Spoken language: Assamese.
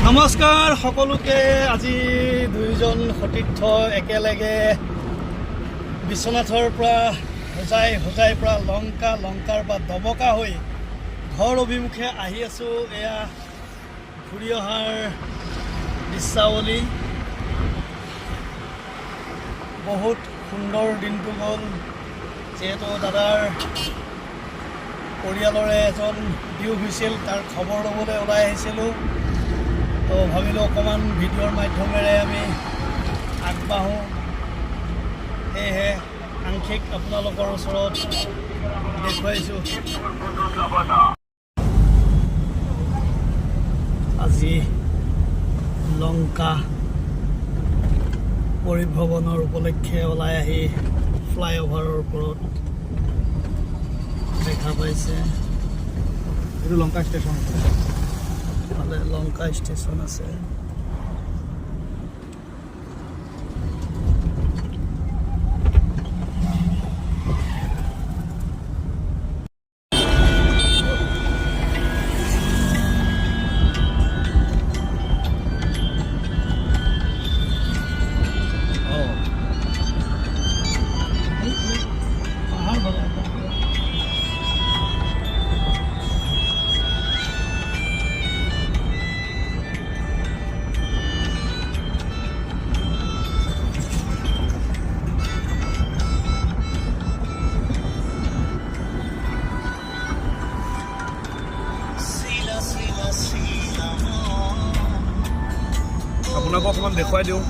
নমস্কাৰ সকলোকে। আজি দুইজন সতীৰ্থ একেলগে বিশ্বনাথৰ পৰা হোজাইৰ পৰা লংকাৰ পৰা দবকা হৈ ঘৰ অভিমুখে আহি আছোঁ। এয়া ঘূৰি অহাৰ দৃশ্যাৱলী। বহুত সুন্দৰ দিনটো গ'ল। যিহেতু দাদাৰ পৰিয়ালৰে এজন বিয়োগ হৈছিল, তাৰ খবৰ ল'বলৈ ওলাই আহিছিলোঁ। তো ভাবিলোঁ অকণমান ভিডিঅ'ৰ মাধ্যমেৰে আমি আগবাঢ়োঁ। সেয়েহে আংশিক আপোনালোকৰ ওচৰত দেখুৱাইছোঁ। আজি লংকা পৰিভ্ৰমণৰ উপলক্ষে ওলাই আহি ফ্লাইঅভাৰৰ ওপৰত দেখা পাইছে। এইটো লংকা ষ্টেচন। ফালে লংকা ষ্টেচন আছে। আপোনাক অকণমান দেখুৱাই দিওঁ।